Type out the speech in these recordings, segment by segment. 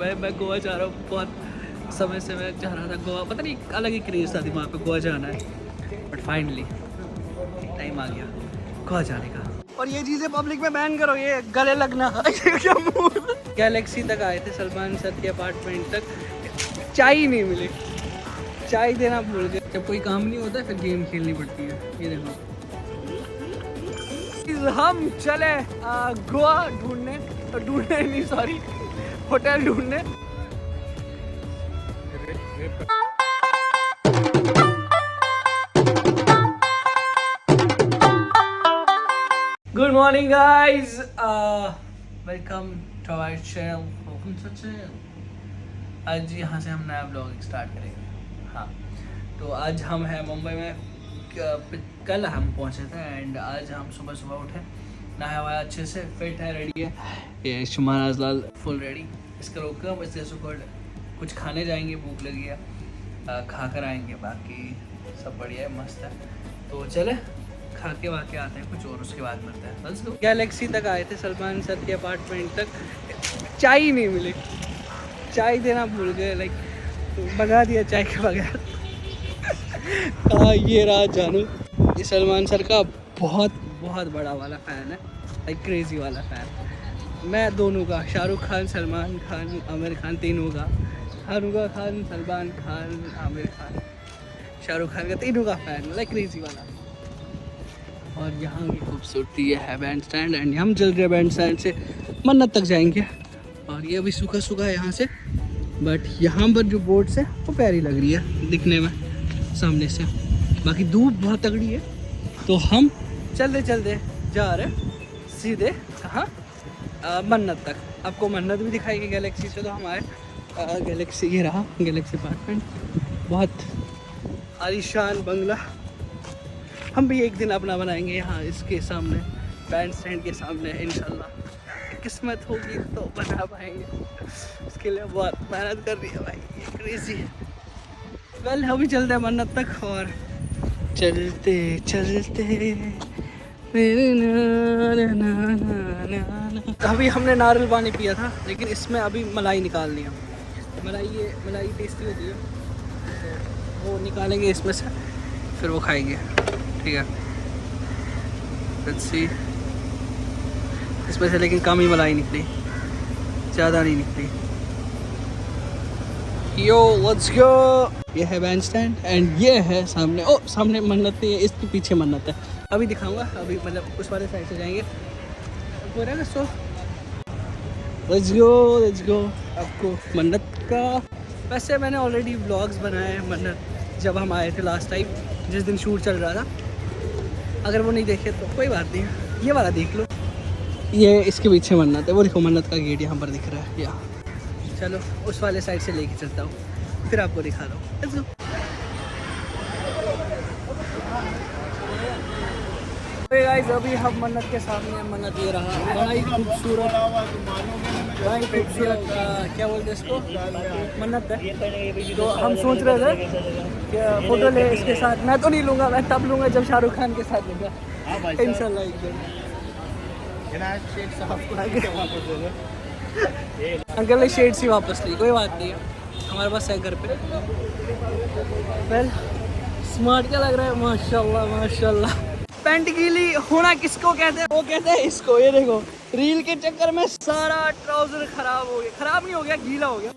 भाई मैं गोवा जा रहा हूँ। बहुत समय से मैं जा रहा था गोवा, पता नहीं अलग ही क्रेज था दिमाग पे गोवा जाना है, बट फाइनली टाइम आ गया गोवा जाने का। और ये चीज़ें पब्लिक में बैन करो, ये गले लगना। क्या मुंह। गैलेक्सी तक आए थे सलमान सर के अपार्टमेंट तक, चाय ही नहीं मिली, चाय देना भूल गए। जब कोई काम नहीं होता फिर गेम खेलनी पड़ती है। ये देखो हम चले गोवा ढूंढने नहीं सॉरी होटल ढूंढने। Good morning guys, welcome to our channel. आज यहाँ से हम नया ब्लॉग स्टार्ट करेंगे। हाँ, तो आज हम हैं मुंबई में। कल हम पहुँचे थे एंड आज हम सुबह सुबह उठे, नहाया हुआ अच्छे से, फिट है, रेडी है। ये शुमार आजलाल फुल रेडी। इसका रोका इसलिए सुबह कुछ खाने जाएंगे, भूख लगी है, खा कर आएंगे। बाकी सब बढ़िया है, मस्त है। तो चले खा के वाके आते हैं कुछ और, उसके बाद मिलते हैं। बस गैलेक्सी तक आए थे सलमान सर के अपार्टमेंट तक, चाय ही नहीं मिली, चाय देना भूल गए, लाइक भगा दिया चाय के बगैर। ये रहा जानू, ये सलमान सर का बहुत बहुत बड़ा वाला फ़ैन है, लाइक क्रेज़ी वाला फ़ैन। मैं दोनों का, शाहरुख खान, सलमान खान, आमिर खान, तीनों का, शाहरुख खान, सलमान खान, आमिर खान, शाहरुख खान का, तीनों का फ़ैन, लाइक क्रेज़ी वाला। और यहाँ की खूबसूरती ये है बैंड स्टैंड, एंड हम चल रहे बैंड स्टैंड से मन्नत तक जाएंगे। और ये अभी सूखा सूखा है यहाँ से, बट यहाँ पर जो बोट्स है वो प्यारी लग रही है दिखने में सामने से। बाकी धूप बहुत तगड़ी है, तो हम चलते चलते जा रहे सीधे कहाँ, मन्नत तक। आपको मन्नत भी दिखाएंगे गैलेक्सी से। तो हम आए गैलेक्सी, ये रहा गैलेक्सी अपार्टमेंट, बहुत आलीशान बंगला। हम भी एक दिन अपना बनाएंगे यहाँ इसके सामने, बैंड स्टैंड के सामने, इंशाल्लाह किस्मत होगी तो बना पाएंगे। उसके लिए बहुत मेहनत कर रही है भाई, ये क्रेजी है। वेल अभी चलते हैं मन्नत तक, और चलते चलते अभी हमने नारियल पानी पिया था, लेकिन इसमें अभी मलाई निकालनी है। मलाई टेस्टी होती है, तो वो निकालेंगे इसमें से, फिर वो खाएंगे। ठीक है, लेट्स सी। इसमें से लेकिन कम ही मलाई निकली, ज़्यादा नहीं निकली। Yo let's go. ये है बैंड स्टैंड एंड ये है सामने, ओ सामने मन्नत नहीं है, इसके पीछे मन्नत है। अभी दिखाऊंगा, अभी मतलब उस वाले साइड से जाएंगे पूरा। सो लेट्स गो आपको मन्नत का। वैसे मैंने ऑलरेडी व्लॉग्स बनाए हैं मन्नत, जब हम आए थे लास्ट टाइम, जिस दिन शूट चल रहा था। अगर वो नहीं देखे तो कोई बात नहीं, ये वाला देख लो। ये इसके पीछे मन्नत है, वो देखो मन्नत का गेट यहाँ पर दिख रहा है। या चलो उस वाले साइड से लेके चलता हूँ, फिर आपको दिखा रहा हूँ। Let's go. गाइस अभी हम मन्नत के सामने, मन्नत ये रहा, बड़ा ही खूबसूरत, क्या बोलते हैं इसको, मन्नत है। तो हम सोच रहे थे कि फ़ोटो ले इसके साथ। मैं तो नहीं लूँगा, मैं तब लूँगा जब शाहरुख खान के साथ लूँगा इंशाल्लाह एक दिन। अंकल ने शेड सी वापस ली, कोई बात नहीं है, हमारे पास है घर पे। वेल स्मार्ट क्या लग रहा है, माशाल्लाह माशाल्लाह। पैंट गीली होना किसको कहते हैं, वो कहते हैं इसको। ये देखो रील के चक्कर में सारा ट्राउजर खराब हो गया, खराब नहीं हो गया, गीला हो गया।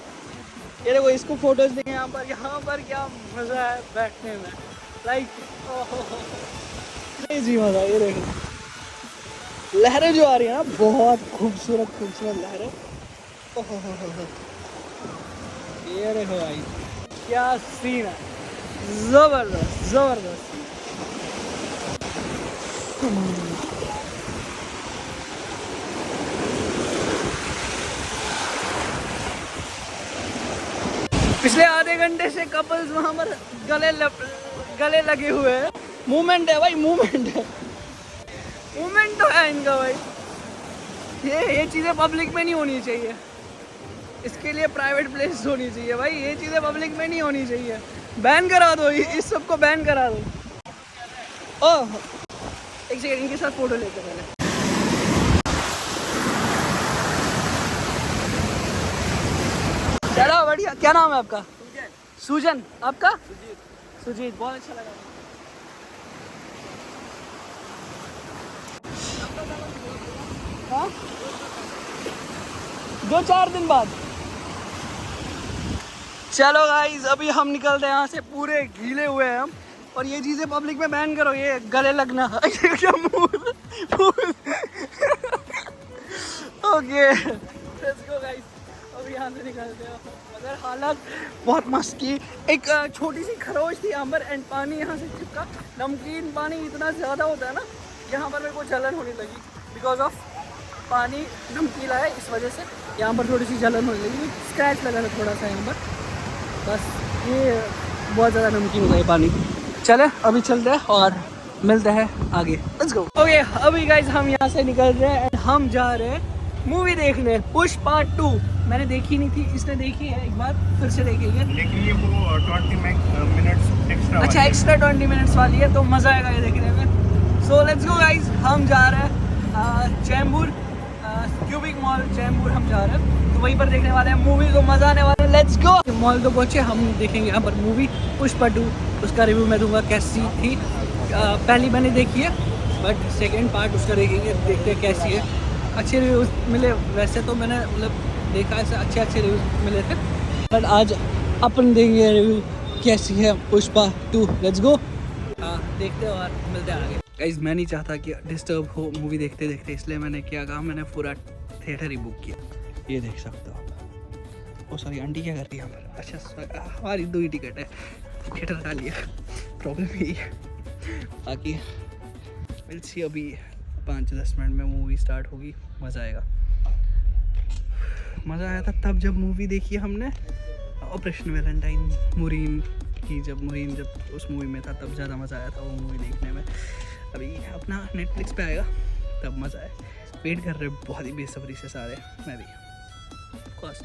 ये देखो इसको फोटोज देंगे यहाँ पर क्या मज़ा है बैठने में, लाइक क्रेजी मज़ा। ये देखो लहरें जो आ रही है ना, बहुत खूबसूरत लहरें। ये देखो भाई क्या सीन है, ज़बरदस्त। पिछले आधे घंटे से कपल्स वहाँ पर गले लगे हुए हैं। मूवमेंट है भाई, मूवमेंट तो है इनका भाई। ये चीज़ें पब्लिक में नहीं होनी चाहिए, इसके लिए प्राइवेट प्लेस होनी चाहिए भाई। ये चीज़ें पब्लिक में नहीं होनी चाहिए, बैन करा दो, इस सब को बैन करा दो। ओह एक सेकंड, इनके साथ फोटो लेते पहले। चलो बढ़िया। क्या नाम है आपका? सुजन। आपका? सुजीत। बहुत अच्छा लगा। हाँ 2-4 दिन बाद। चलो गाइस अभी हम निकलते हैं यहाँ से, पूरे गीले हुए हैं हम। और ये चीज़ें पब्लिक में बैन करो, ये गले लगना। ओके लेट्स गो गाइस, अभी यहाँ से निकलते हैं। मगर हालत बहुत मस्त की। एक छोटी सी खरोच थी यहाँ पर एंड पानी यहाँ से चिपका। नमकीन पानी इतना ज़्यादा होता है ना, यहाँ पर मेरे को जलन होने लगी बिकॉज ऑफ पानी नमकीला है, इस वजह से यहाँ पर थोड़ी सी जलन होने लगी। स्क्रैच लगा था थोड़ा सा यहाँ पर, बस ये बहुत ज़्यादा नमकीन होता है पानी। चले अभी चलते हैं और मिलते हैं आगे। Let's go. ओके अभी गाइज हम यहाँ से निकल रहे हैं एंड हम जा रहे हैं मूवी देखने, पुष्पा 2। मैंने देखी नहीं थी, इसने देखी है, एक बार फिर से देखेंगे। लेकिन ये वो 20 मिनट्स एक्स्ट्रा। अच्छा एक्स्ट्रा 20 मिनट्स वाली है, तो मज़ा आएगा ये देखने में। सो लेट्स गो गाइज, हम जा रहे हैं चैम्बूर, क्यूबिक मॉल चैम्बूर हम जा रहे हैं, तो वहीं पर देखने वाले हैं मूवी, को मज़ा आने वाला है। Let's go. मॉल तो पहुँचे, हम देखेंगे यहाँ पर मूवी पुष्पा 2। उसका रिव्यू मैं दूंगा कैसी थी। पहली मैंने देखी है बट सेकेंड पार्ट उसका देखेंगे, देखते हैं कैसी है। अच्छे रिव्यूज़ मिले वैसे तो, मैंने मतलब देखा ऐसे अच्छे रिव्यूज़ मिले थे, बट आज अपन देंगे रिव्यू कैसी है पुष्पा 2। Let's go. देखते हैं और मिलते हैं आगे। गाइस मैं नहीं चाहता कि डिस्टर्ब हो मूवी देखते देखते, इसलिए मैंने क्या कहा, मैंने पूरा थिएटर ही बुक किया। ये देख सकते हो आप। ओ सॉरी आंटी क्या कर रही है यहाँ पर? अच्छा हमारी 2 ही टिकट है, थिएटर खा लिया, प्रॉब्लम यही है। बाकी विल सी, अभी 5-10 मिनट में मूवी स्टार्ट होगी, मज़ा आएगा। मज़ा आया था तब जब मूवी देखी हमने ऑपरेशन वैलेंटाइन मुरीन की, जब उस मूवी में था तब ज़्यादा मज़ा आया था वो मूवी देखने में। अभी अपना नेटफ्लिक्स पे आएगा तब मज़ा आए। वेट कर रहे बहुत ही बेसब्री से सारे, मैं भी ऑफकोर्स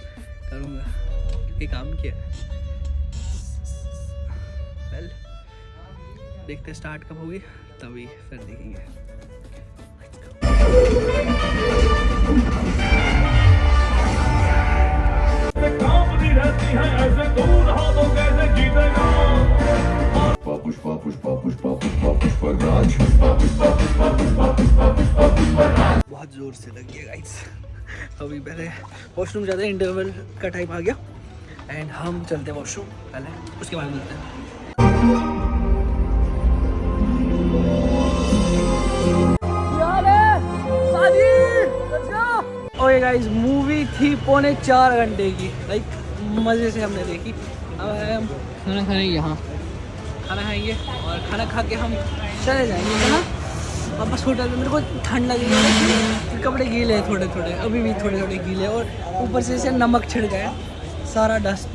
करूँगा, ये काम किया। वेल देखते स्टार्ट कब होगी, तभी फिर देखेंगे। बहुत जोर से लगी है गाइस। अभी पहले वॉशरूम जाते हैं, इंटरवल का टाइम आ गया एंड हम चलते हैं वॉशरूम पहले, उसके बाद मिलते हैं। ओके गाइस मूवी थी 3.25 घंटे की, लाइक मज़े से हमने देखी। अब हम खाना खाने यहाँ खाना खाएंगे और खाना खा के हम चले जाएंगे है ना वापस होटल में। मेरे को ठंड लगी है, कपड़े गीले हैं थोड़े थोड़े, अभी भी थोड़े थोड़े गीले, और ऊपर से इसे नमक छिड़ गया, सारा डस्ट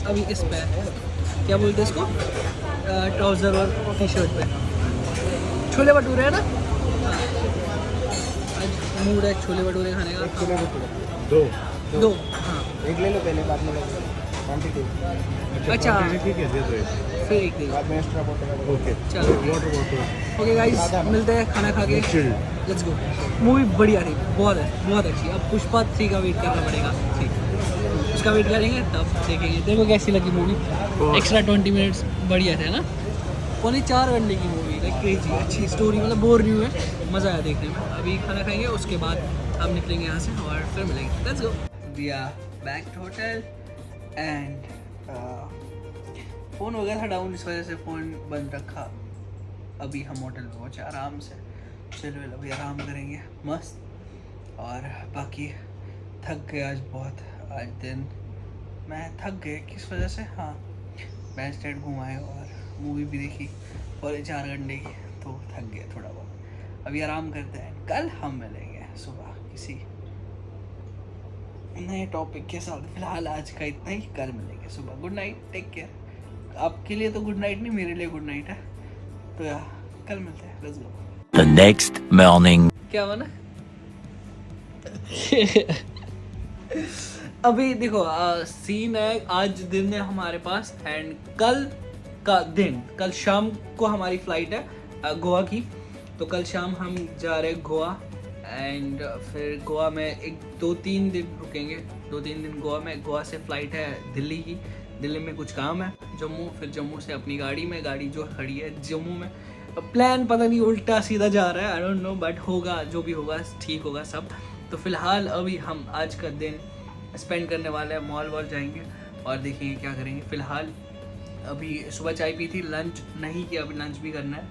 अभी इस पे है, क्या बोलते हैं इसको, ट्राउज़र और टी शर्ट पे। छोले भटूरे है ना, आज मूड है छोले भटूरे खाने का। दो हाँ, एक ले लो पहले, बाद में अच्छा ठीक है, दे दो फिर एक दिन बाद में एक्स्ट्रा बोतल। ओके चलो ओके गाइस मिलते हैं खाना खा के। Let's go. मूवी बढ़िया थी, बहुत अच्छी। अब पुष्पा 3 का वेट करना पड़ेगा, ठीक उसका वेट करेंगे तब देखेंगे। देखो कैसी लगी मूवी, एक्स्ट्रा 20 मिनट्स बढ़िया थे ना। 4.25 घंटे की मूवी, लाइक क्रेजी, अच्छी स्टोरी, मतलब बोर नहीं हुए, मज़ा आया देखने में। अभी खाना खाएंगे, उसके बाद हम निकलेंगे यहाँ से और फिर मिलेंगे। Let's go. We are back to hotel and phone हो गया था डाउन, इस वजह से फ़ोन बंद रखा। अभी हम होटल में पहुँचे आराम से, चलो अभी आराम करेंगे मस्त। और बाकी थक गए आज बहुत, आज दिन मैं थक गए किस वजह से, हाँ बैंड स्टैंड घुमाए और मूवी भी देखी 4 घंटे की, तो थक गए थोड़ा बहुत। अभी आराम करते हैं, कल हम मिलेंगे सुबह किसी नए टॉपिक के साथ। फिलहाल आज का इतना ही, कल मिलेंगे सुबह। Good night, take care. आपके लिए तो गुड नाइट नहीं, मेरे लिए गुड नाइट है। तो यार कल मिलते हैं, let's go. The next morning. क्या बना अभी देखो सीन है, आज दिन है हमारे पास एंड कल का दिन, कल शाम को हमारी फ़्लाइट है गोवा की। तो कल शाम हम जा रहे हैं गोवा एंड फिर गोवा में 2-3 दिन रुकेंगे। 2-3 दिन गोवा में। गोवा से फ़्लाइट है दिल्ली की। दिल्ली में कुछ काम है जम्मू, फिर जम्मू से अपनी गाड़ी में, गाड़ी जो खड़ी है जम्मू में। प्लान पता नहीं उल्टा सीधा जा रहा है, आई डोंट नो, बट होगा जो भी होगा ठीक होगा सब। तो फ़िलहाल अभी हम आज का दिन स्पेंड करने वाले हैं, मॉल वॉल जाएंगे और देखेंगे क्या करेंगे। फ़िलहाल अभी सुबह चाय पी थी, लंच नहीं किया, अभी लंच भी करना है।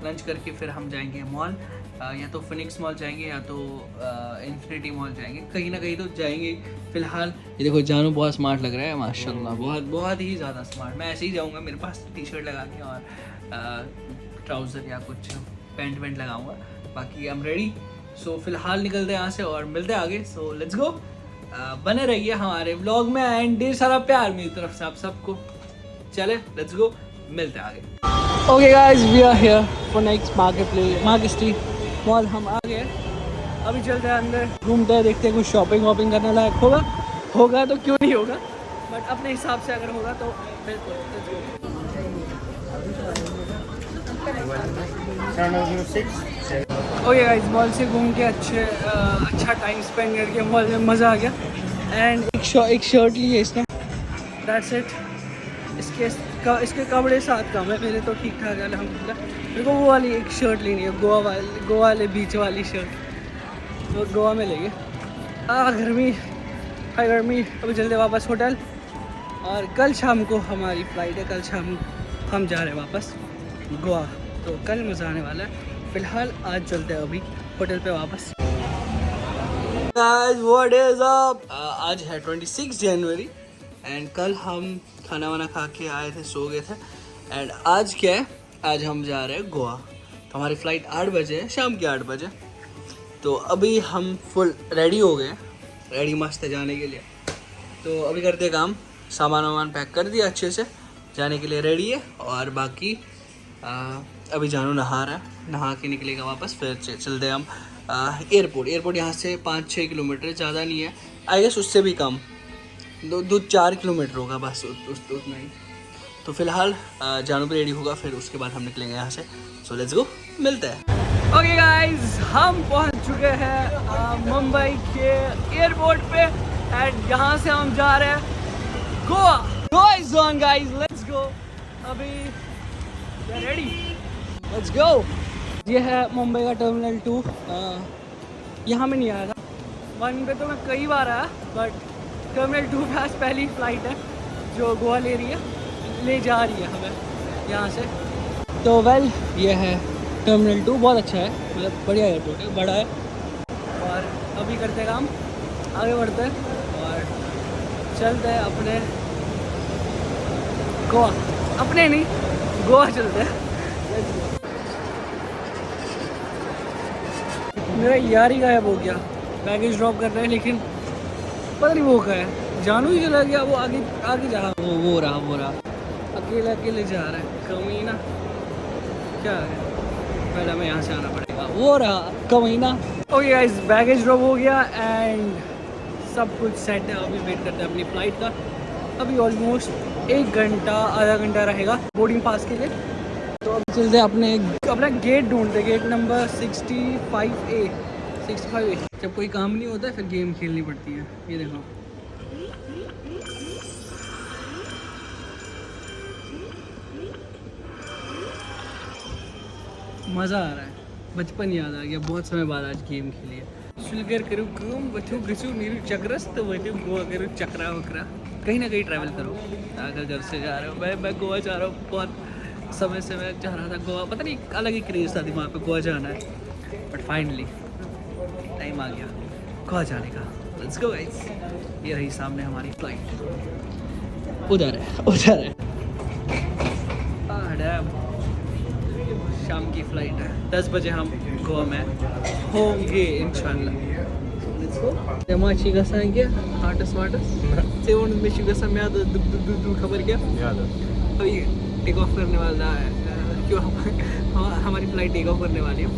लंच करके फिर हम जाएंगे मॉल, या तो फिनिक्स मॉल जाएंगे या तो इन्फिनिटी मॉल जाएंगे, कहीं ना कहीं तो जाएंगे। फ़िलहाल ये देखो जानू बहुत स्मार्ट लग रहा है माशाल्लाह, बहुत बहुत ही ज़्यादा स्मार्ट। मैं ऐसे ही जाऊँगा, मेरे पास टी शर्ट लगा के और ट्राउज़र या कुछ पैंट वैंट लगाऊँगा, बाकी आई एम रेडी। सो फिलहाल निकलते हैं यहाँ से और मिलते हैं आगे। सो लेट्स गो, बने रहिए हमारे व्लॉग में एंड ढेर सारा प्यार मेरी तरफ से आप सबको। चले लेट्स गो, मिलते हैं आगे। Okay guys, we are here for next market street mall. हम आ गए, अभी चलते हैं अंदर, घूमते हैं, देखते हैं कुछ शॉपिंग वॉपिंग करने लायक होगा तो क्यों नहीं होगा, बट अपने हिसाब से अगर होगा तो बिल्कुल। ओके गाइस, मॉल से घूम के अच्छा टाइम स्पेंड करके मॉल में मज़ा आ गया। एंड एक शर्ट ली है इसने, दैट्स इट। इसके कपड़े साथ कम है, मेरे तो ठीक ठाक है अल्हम्दुलिल्लाह। मेरे को वो वाली एक शर्ट लेनी है, गोवा वाले बीच वाली शर्ट, तो गोवा में लेंगे। गर्मी हाई गर्मी। अभी जल्दी वापस होटल, और कल शाम को हमारी फ़्लाइट है, कल शाम हम जा रहे हैं वापस गोवा, तो कल मज़ा आने वाला है। फ़िलहाल आज चलते हैं अभी होटल पे वापस। व्हाट इज अप, आज है 26 जनवरी एंड कल हम खाना वाना खा के आए थे, सो गए थे। एंड आज क्या है, आज हम जा रहे हैं गोवा। तो हमारी फ़्लाइट 8 बजे है, शाम के 8 बजे। तो अभी हम फुल रेडी हो गए, रेडी मस्त है जाने के लिए। तो अभी करते काम, सामान वामान पैक कर दिया अच्छे से, जाने के लिए रेडी है। और बाकी अभी जानू नहा रहा है, नहा के निकलेगा वापस, फिर चलते हैं हम एयरपोर्ट यहाँ से 5-6 किलोमीटर, ज़्यादा नहीं है, आई गेस उससे भी कम, 2-4 किलोमीटर होगा बस, उतना ही। तो फिलहाल जानू भी रेडी होगा, फिर उसके बाद हम निकलेंगे यहाँ से। सो लेट्स गो, मिलते हैं। ओके गाइज, हम पहुँच चुके हैं मुंबई के एयरपोर्ट पे एंड यहाँ से हम जा रहे हैं Goa. Goa is on guys, let's go. अभी रेडी, लेट्स गो। ये है मुंबई का टर्मिनल 2। यहाँ में नहीं आया था, 1 पे तो मैं कई बार आया, बट टर्मिनल 2 पे आज पहली फ़्लाइट है जो गोवा ले जा रही है हमें यहाँ से। तो वेल, ये है टर्मिनल 2, बहुत अच्छा है, मतलब बढ़िया एयरपोर्ट है, बड़ा है। और अभी करते काम, आगे बढ़ते हैं और चलते हैं अपने गोवा, अपने नहीं गोवा चलते हैं। मेरा यार ही गायब हो गया, बैगेज ड्रॉप कर रहे हैं, लेकिन पता नहीं वो क्या है, जानू ही चला गया, वो आगे जा रहा, वो रहा अकेले जा रहा है, कमीना क्या है। पहले हमें यहाँ से आना पड़ेगा, वो रहा कमीना। ओके गाइस, बैगेज ड्रॉप हो गया एंड सब कुछ सेट है। अभी वेट करते हैं अपनी फ़्लाइट का। अभी ऑलमोस्ट 1 घंटा आधा घंटा रहेगा बोर्डिंग पास के लिए। तो अब चलते अपना गेट ढूंढते, गेट नंबर 65A। जब कोई काम नहीं होता है फिर गेम खेलनी पड़ती है। ये देखो, मज़ा आ रहा है, बचपन याद आ गया, बहुत समय बाद आज गेम खेली है। शुगर करूँ कूम बचू गचू नीरू चक्रस्त बचू गोवा करूँ चक्रा वकरा। कहीं ना कहीं ट्रैवल करो अगर घर से जा रहे हो। मैं गोवा जा रहा हूँ, बहुत समय से मैं चाह रहा था गोवा, पता नहीं अलग ही क्रेज़ था दिमाग पे गोवा जाना है, बट फाइनली टाइम आ गया गोवा जाने का। लेट्स गो गाइस, ये रही सामने हमारी फ्लाइट, उधर है। शाम की फ़्लाइट है, 10 बजे हम गोवा में होंगे इंशाल्लाह। तेमाची गसान क्या हार्टस से वो मिशी गसान में आता दूर खबर क्या अभी टेक ऑफ करने वाला है, क्यों हमारी फ़्लाइट टेक ऑफ करने वाली है।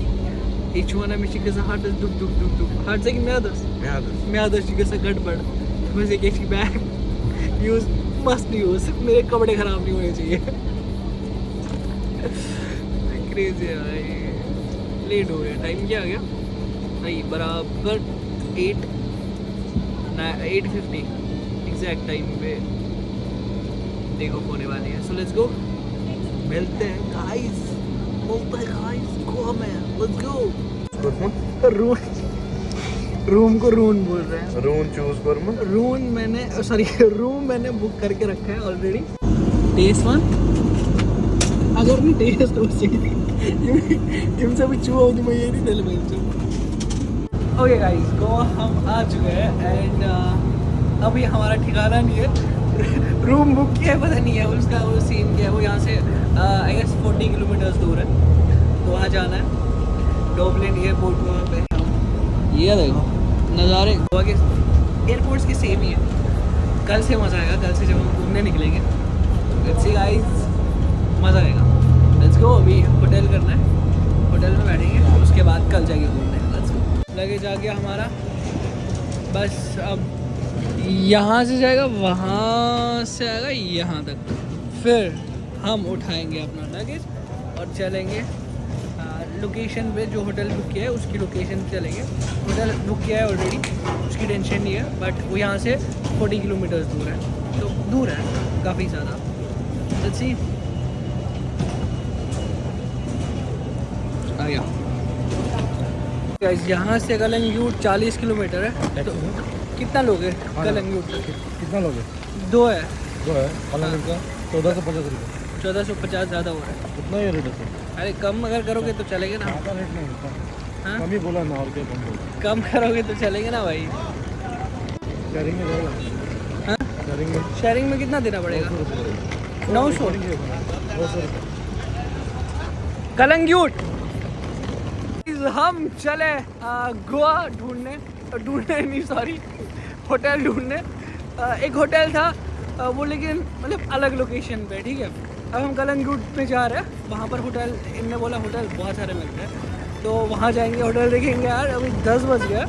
इचुआना मिशी गसान हार्टस दुक हार्ट से कि मैं आदर्श गसान गड़बड़ बस एक ही बैग यूज़ मस्ट यूज़, मेरे कपड़े ख़राब नहीं होने चाहिए। क्रेज़ी है भाई, लेट हो गया, टाइम क्या आ गया सही बराबर 8:50 एग्जैक्ट टाइम पे टेक ऑफ होने वाली है। सो लेट्स गो, मिलते हैं गाइस, बोलते हैं गाइस, गोवा में लेट्स गो। रूम को रून बोल रहे हैं। रूम चूज कर मैं रूम मैंने सॉरी रूम मैंने बुक करके रखा है ऑलरेडी। टेस्ट वन अगर नहीं टेस्ट हो इनसे भी चूहा होती मैं ये नहीं दिल में। ओके गाइस, गोवा हम आ चुके हैं एंड अभी हमारा ठिकाना नहीं है। रूम बुक किया है, पता नहीं है उसका वो सीन क्या है। वो यहाँ से आई गेस 40 किलोमीटर्स दूर है, तो वहाँ जाना है। डोबलिन एयरपोर्ट वहाँ पे ये देखो नज़ारे गोवा के एयरपोर्ट्स के सेम ही है। कल से मज़ा आएगा, कल से जब हम घूमने निकलेंगे लेट्स सी गाइस, मज़ा आएगा। लेट्स गो, अभी होटल करना है, होटल में बैठेंगे, उसके बाद कल जाके घूमने। Let's go. लगेज आ गया हमारा, बस अब यहाँ से जाएगा, वहाँ से आएगा यहाँ तक, फिर हम उठाएंगे अपना लगेज और चलेंगे लोकेशन पे। जो होटल बुक किया है उसकी लोकेशन पे चलेंगे। होटल बुक किया है ऑलरेडी, उसकी टेंशन नहीं है, बट वो यहाँ से 40 किलोमीटर्स दूर है, तो दूर है काफ़ी ज़्यादा। लेट्स सी, आ गया गाइस। यहाँ से कलंगूट 40 किलोमीटर है। तो कितना लोग हैं कलंगूट? कितना लोगे? दो है। कलंगूट का 1450 रुपये। 1450 ज़्यादा हो रहा है। कितना ये रेट है? अरे कम अगर करोगे तो चलेंगे ना। ज़्यादा रेट नहीं होता, हाँ? कम ही बोला ना, और क्या कम बोला। कम करोगे तो चलेंगे ना भाई। शेयरिंग में जाएगा? हाँ, शेयरिंग में कितना देना पड़ेगा? 900 कलंगूट। हम चले गोवा ढूंढने नहीं सॉरी होटल ढूंढने। एक होटल था वो, लेकिन मतलब अलग लोकेशन पे, ठीक है। अब हम कलंगूट में जा रहे हैं, वहाँ पर होटल इनने बोला होटल बहुत सारे मिलते हैं, तो वहाँ जाएंगे, होटल देखेंगे। यार अभी 10 बज गया,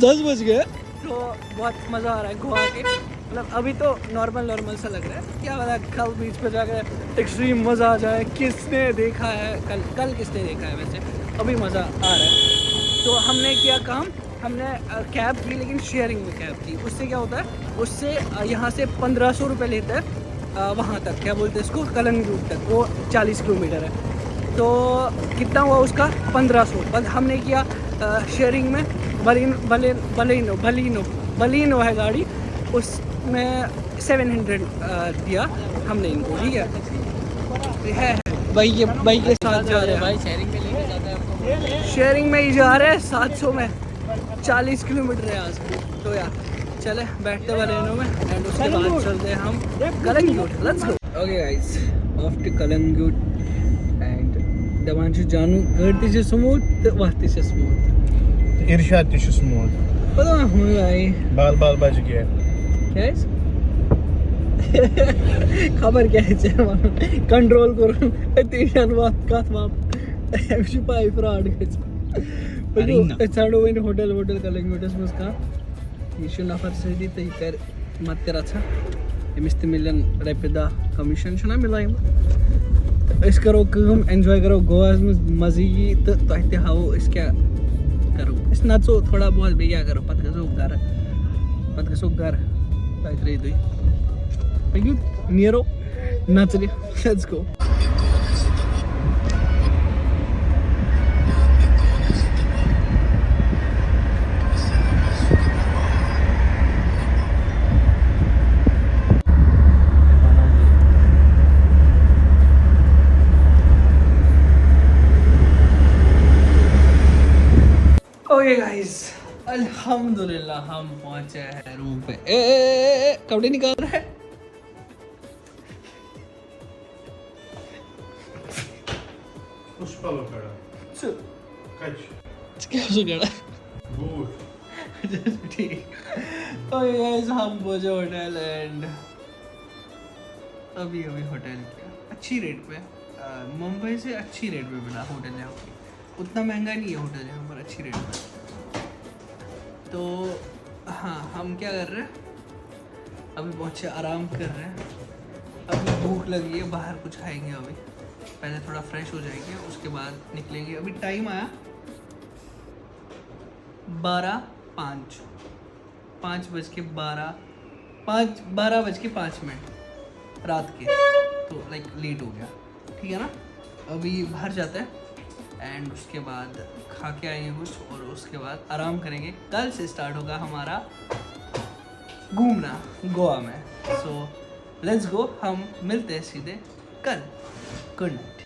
10 बज गए, तो बहुत मज़ा आ रहा है गोवा के। मतलब अभी तो नॉर्मल सा लग रहा है, क्या पता कल बीच पे जाकर एक्सट्रीम मज़ा आ जाए। किसने देखा है कल किसने देखा है? वैसे अभी मज़ा आ रहा है। तो हमने किया काम, हमने कैब की, लेकिन शेयरिंग में कैब की। उससे क्या होता है, उससे यहाँ से 1500 रुपये लेते हैं वहाँ तक, क्या बोलते हैं इसको, कलंगूट तक। वो 40 किलोमीटर है, तो कितना हुआ उसका? 1500। हमने किया शेयरिंग में। बलिनो है गाड़ी, उसमें 700 दिया हमने इनको, ठीक है। भाई के साथ जा रहे हैं भाई, शेयरिंग में लेके जाते हैं आपको। शेयरिंग में ही जा रहे हैं 700 में, 40 किलोमीटर है यहाँ से। तो यार चले बैठते बलेनो में एंड उसके बाद चलते हैं हम Calangute. Let's go. Okay guys, off to Calangute and दमांशु जानू गर्दी से स्मूथ वास्ते से स्मूथ इरशाद ती स्मूथ पता हूँ भाई। बाल बच गया क्या है खबर क्या है कंट्रोल करो तीन बात कथ बाप पाई फ्रॉड चाड़ो वही होटल कलंगूटस मज का यह नफर सदी तो कर मत कर अमिस तो मिलन रपे दह कमीशन मिलान करो एंजॉय करो गोवा मज मजे तो तुम तो हावो क्या करो, नचो थोड़ा बहुत बे क्या करो, पत गो घर 2-3 नीरो नचने। Let's go. ओके गाइस, अल्हम्दुलिल्लाह हम पहुंचे हैं रूम पे। कपड़े निकाल रहा है। पुष्पा लुकड़ा कच क्या सुगड़ा गुड ठीक। ओके गाइस, हम पहुंचे होटल एंड अभी होटल किया अच्छी रेट पे। मुंबई से अच्छी रेट पे मिला होटल यहाँ पे, उतना महंगा नहीं है होटल यहाँ पर, अच्छी रेट पे। तो हाँ, हम क्या कर रहे हैं, अभी पहुँचे, आराम कर रहे हैं। अभी भूख लगी है, बाहर कुछ खाएंगे। अभी पहले थोड़ा फ्रेश हो जाएंगे, उसके बाद निकलेंगे। अभी टाइम आया 12:05 5:12 रात के, तो लाइक लेट हो गया, ठीक है ना। अभी बाहर जाते हैं एंड उसके बाद खा के आएंगे कुछ और उसके बाद आराम करेंगे। कल से स्टार्ट होगा हमारा घूमना गोवा में। सो लेट्स गो, हम मिलते हैं सीधे कल। Good night.